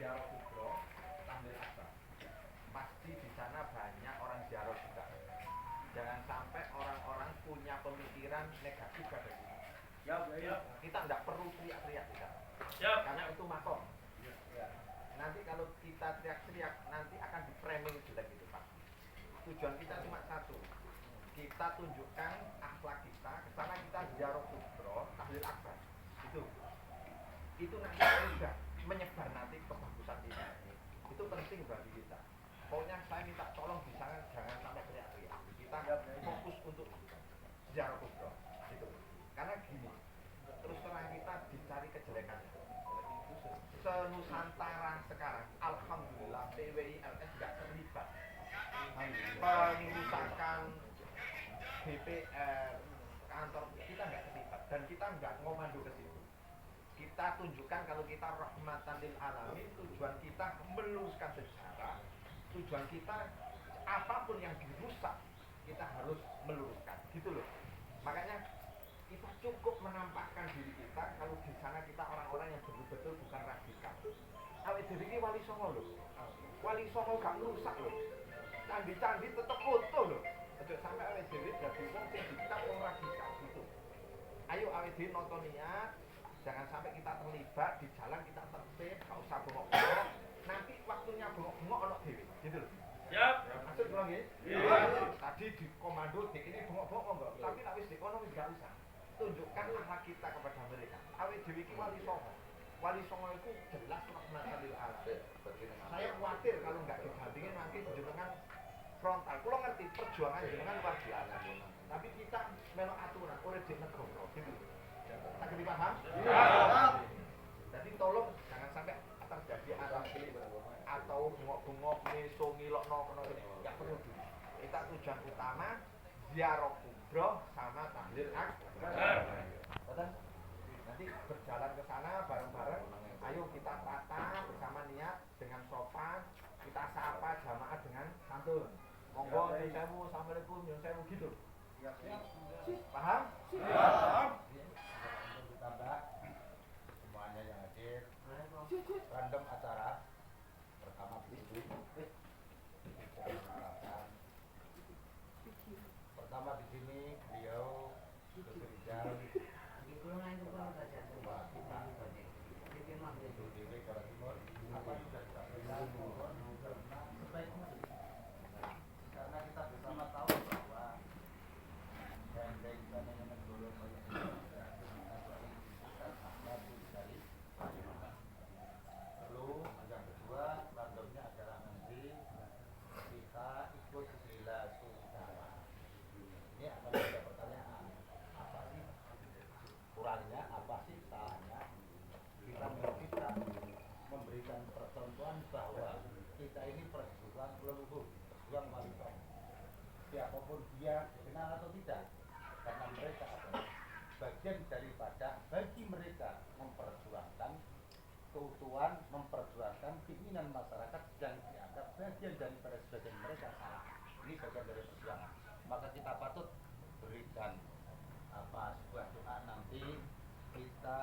ziarah kubro, tahlil akbar. Pasti di sana banyak orang ziarah juga. Jangan sampai orang-orang punya pemikiran negatif pada kita. Kita tidak perlu teriak-teriak kita. Karena itu makom. Nanti kalau kita teriak-teriak, nanti akan di framing jelek itu Pak. Tujuan kita cuma satu. Kita tunjukkan akhlak kita, karena kita ziarah kubro, tahlil akbar. Itu nanti sudah menyebar nanti kebagusan kita ini. Itu penting bagi kita. Pokoknya saya minta tolong di sana jangan sampai teriak-teriak. Kita fokus untuk ziarah kubro. Gitu. Karena gini, terus terang kita dicari kejelekannya. Se-Nusantara sekarang, alhamdulillah PWILS nggak terlibat pengerusakan DPR, kantor kita nggak terlibat dan kita nggak ngomando ke situ. Kita tunjukkan kalau kita rahmatan lil alamin, tujuan kita meluruskan sejarah, tujuan kita apapun yang dirusak kita harus meluruskan, gitu loh. Makanya kita cukup menampakkan diri kita kalau di sana kita orang-orang yang betul-betul bukan radikal. Awet dhewe iki wali songo lho. Wali songo gak merusak lho. Candi-candi tetep utuh lho. Aja sampai awet dhewe dadi wong sing dicap wong radikal gitu. Ayo awet dhewe nonton niat, jangan sampai kita terlibat di jalan, kita tertib, gak usah bengok-bengok. Nanti waktunya bengok-bengok ono dhewe, gitu lho. Siap. Maksud kula nggih? Iya. Tadi di komando dik ini bengok-bengok enggak, tapi nek wis dikono wis gak usah. Tunjukkan akhlak kita kepada mereka. Awet dhewe iki wali songo. Wali songo itu jelas rahmatan lil alamin. Saya khawatir kalau nggak didampingin nanti jenengan frontal. Kulo ngerti perjuangan jenengan luar biasa. Tapi kita melok aturan, oleh di negara gitu. Tak dipaham? Iya. Jadi tolong jangan sampai terjadi atau bengok-bengok meso ngilokno kono enggak perlu dulu. Kita tujuan utama ziarah kubro sama tahlil akbar. Betul? Nanti berjalan ke sana bareng-bareng. Ayo kita tata bersama niat dengan sopan. Kita sapa jamaah dengan santun. Monggo nyun sewu, assalamualaikum, nyun sewu gitu. Paham? Paham. Ditambah semuanya yang hadir. Random acara pertama begitu. Pertama di sini beliau Dr. Rizal itu DW Jawa Timur. Apa sudah disampaikan karena kita bersama tahu bahwa benteng yang negara perlu. Yang kedua randomnya adalah nanti kita ikut bila saudara. Ini akan ada pertanyaan, apa sih kurangnya, apa sih salahnya kita memberikan percontohan bahwa kita ini perjuang leluhur, perjuang wali songo. Siapapun dia, kenal atau tidak, karena mereka adalah bagian daripada bagi mereka memperjuangkan keutuhan, memperjuangkan keinginan masyarakat yang dianggap bagian daripada sebagian mereka salah. Ini bagian dari perjuangan. Maka kita patut berikan sebuah doa nanti kita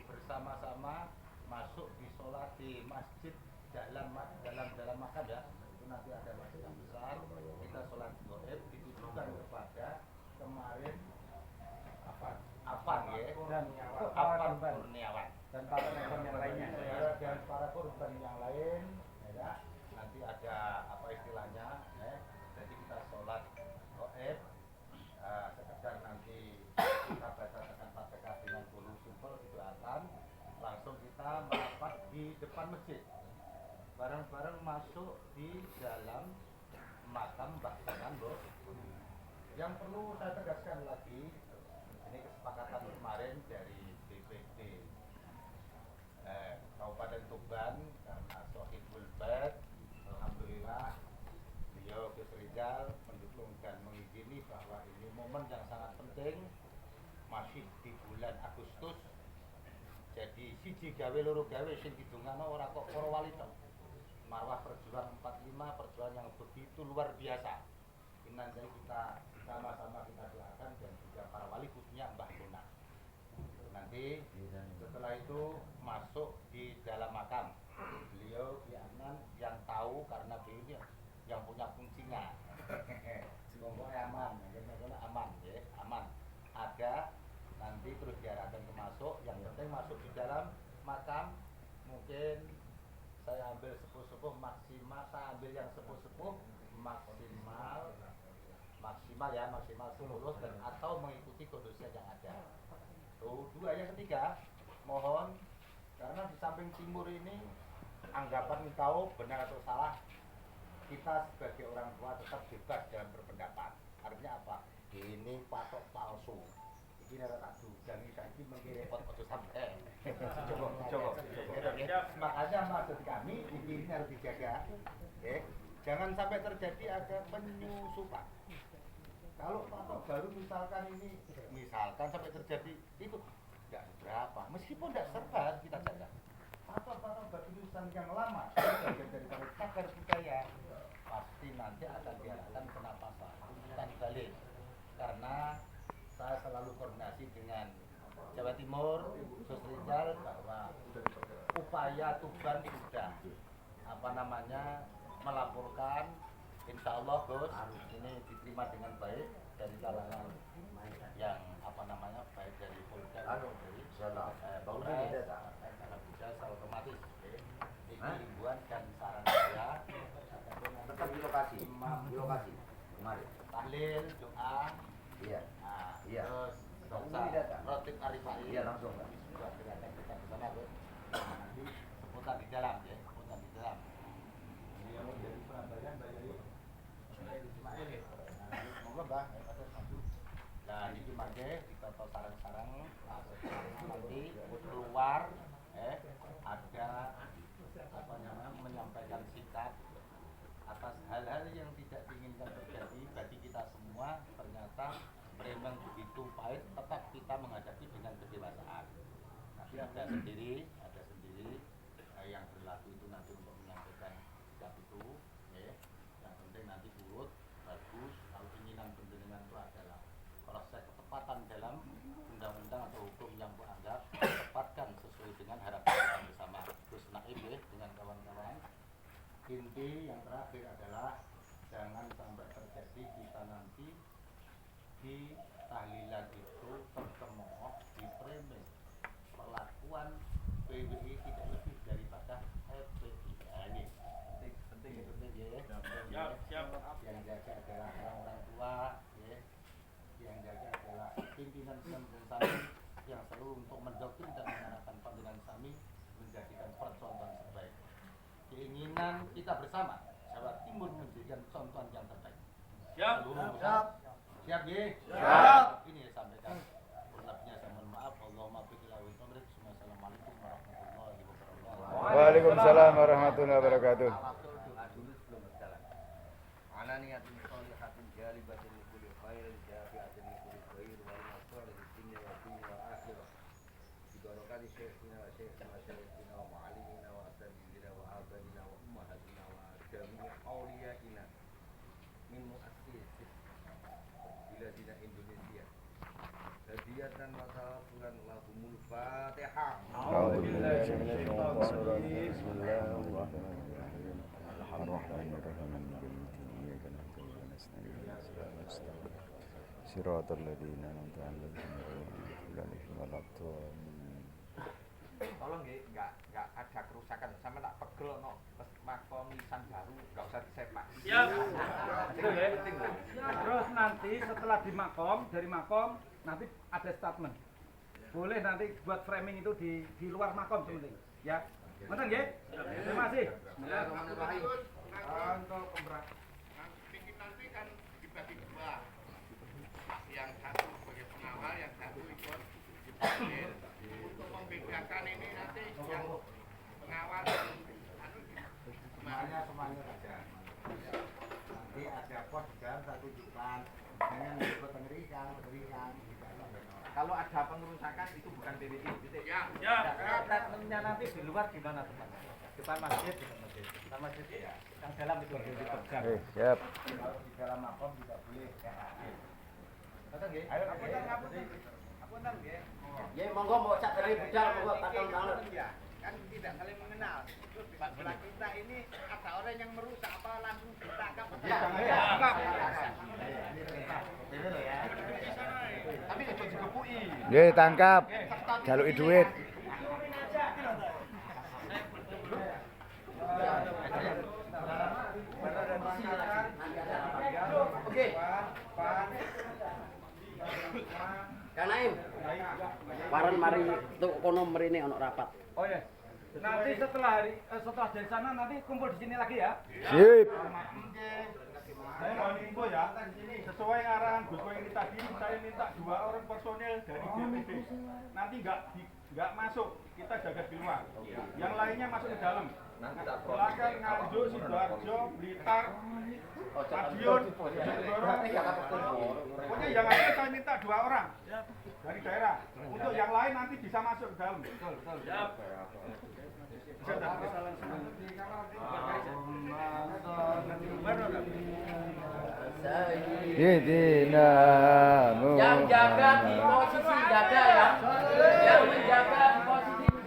bersama-sama masuk di sholat di masjid dalam makam ya. Itu nanti ada masjid yang besar. Kita sholat goib ditujukan kepada kemarin Afan ya dan Afan Kurniawan dan para korban yang lainnya. Dan para korban yang lain ya. Nanti ada apa istilahnya ya. Jadi kita sholat goib sekedar nanti kita baca dengan Fatihah dengan dulu simpel didoakan, langsung kita merapat di depan masjid bareng-bareng masuk di dalam makam Mbah Sunan Loh. Yang perlu saya tegaskan lagi, ini kesepakatan kemarin dari DPD Kabupaten Tuban karena Sohibul Bad, alhamdulillah beliau Gus Rizal mendukung dan mengizini bahwa ini momen yang sangat penting, masih di bulan Agustus. Jadi siji gawe loro gawe sing didongano ora kok para wali tok. Marwah perjuangan 45, perjuangan yang begitu luar biasa. Ini nanti kita sama-sama kita doakan dan juga para wali khususnya Mbah Guna. Nanti setelah itu masuk di dalam makam. beliau Ki Aman yang tahu karena beliau ini yang punya fungsinya. Pokoknya aman, aman, ya, aman. Ada nanti terus diarahkan ke masuk, yang penting masuk di dalam makam. Mungkin saya ambil sepuh-sepuh maksimal, saya ambil yang sepuh-sepuh maksimal ya, maksimal 10 dan atau mengikuti kondisi yang ada. Tuh, dua. Yang ketiga, mohon karena di samping timur ini anggapan tahu benar atau salah, kita sebagai orang tua tetap bebas dalam berpendapat. Artinya apa? Ini patok palsu. Ini ada tak duga nih, ini mengkiri repot sampai. Coba. Makanya maksud kami ini harus dijaga. Jangan sampai terjadi ada penyusupan. Kalau patok baru misalkan sampai terjadi itu tidak berapa. Meskipun tidak serba kita jaga. Patok-patok baru yang lama bagian dari cagar budaya pasti nanti akan diarahkan kena pasal bukan balik. Karena saya selalu koordinasi dengan Jawa Timur, khusus Rizal, bahwa upaya Tuban sudah melaporkan, insya Allah Gus ini diterima dengan baik dari kalangan yang baik dari Polda, dari Polres, saya otomatis ini himbauan dan saran saya tetap di lokasi kemarin. tahlil, doa, Iya. terus rotib arifai, Langsung Pak. juga gerakan kita bersama Gus. Nanti seputar di dalam ya, seputar di dalam. Yang dari Surabaya Mbak Yayu, Ismail ya. Semoga Mbak, nah ini dimangke kita tahu sarang-sarang nanti keluar ada menyampaikan sikap atas hal-hal yang tidak diinginkan terjadi bagi kita semua. Ternyata memang begitu pahit, tetap kita menghadapi dengan kedewasaan. Nanti ada sendiri yang berlaku itu nanti untuk menyampaikan sikap itu. Yang penting nanti urut bagus. Kalau keinginan penjenengan itu adalah proses ketepatan dalam undang-undang atau hukum yang dianggap tepatkan sesuai dengan harapan kita bersama. Terus Naib dengan kawan-kawan. Inti yang terakhir adalah jangan sampai terjadi kita nanti di tahlilan itu tercemooh, diframing perlakuan PWI tidak lebih daripada FPI. Ini penting ya. Yang jaga adalah orang tua, yang jaga adalah pimpinan Sami yang selalu untuk mendoktrin dan mengarahkan pimpinan Sami menjadikan percontohan terbaik. Keinginan kita bersama Jawa Timur menjadikan contohan yang terbaik. Siap. Siap ya? Siap. Ini disampaikan. Kurang-lebihnya saya mohon maaf. Allahumma biqil awil tamrid. Assalamualaikum warahmatullahi wabarakatuh. Waalaikumsalam warahmatullahi wabarakatuh. Doa dulu sebelum berjalan. Ala niyatin sholihatin jalibatin likulli khairin jafiatin likulli khair wa limasalih dunya wa dunya wa akhirah. Bibarakati syekhina wa syekhina wa ma'alimina wa asatidina wa abadina wa ummahatina wa jami'i awliyaina min mu'assis biladina Indonesia. Hadiyatan wa salatulan lahumul Fatihah. Bismillahirrahmanirrahim. Alhamdulillahirrahmanirrahim. Iyyaka na'budu wa nasta'in. Shiratal ladzina an'amta 'alaihim ghairil maghdubi 'alaihim. Tolong nggak ada kerusakan, sama tak pegel no makom nisan baru, nggak usah disepak. Siap. Penting loh. Terus nanti setelah dari makom nanti ada statement. Boleh nanti buat framing itu di luar makom sementing. Ya. Betul nggih? Terima kasih. Bismillahirrahmanirrahim. Untuk nanti kan dibagi dua. Yang satu sebagai pengawal, yang satu ikut dipanggil. Untuk membedakan ini nanti yang pengawal Semuanya saja. Nanti ada pos di dalam satu jutaan dengan ikut pengerikan. kalau ada pengerusakan itu bukan PWI. Ya. Statementnya nanti di luar gimana tempatnya? Depan masjid. Depan masjid ya. Yang dalam itu dipegang. Siap. Kalau di dalam makom tidak boleh. Betul nggih? Apunten nggih. Ya monggo mau cak dari budal monggo katon banget. kan tidak saling mengenal. Pak bola kita ini ada orang yang merusak apa langsung ditangkap. Tapi itu digepui. Nggih, tangkap. Jaluki duit. Oke. Kanaim. Waran mari tuk kono mrene ono rapat. Oh ya. Nanti setelah dari sana nanti kumpul di sini lagi ya. Sip. Saya mau info ya, sesuai arahan Gus Koy ini tadi, saya minta 2 orang personil dari DPD. Nanti nggak masuk, kita jaga di luar. Yang lainnya masuk ke dalam. Silakan Nganjuk, Sidoarjo, Blitar, Madiun, Bojonegoro. Pokoknya yang ada saya minta 2 orang dari daerah. Untuk yang lain nanti bisa masuk ke dalam. Betul. Sayyidina Yang jaga di posisi dada ya. Yang menjaga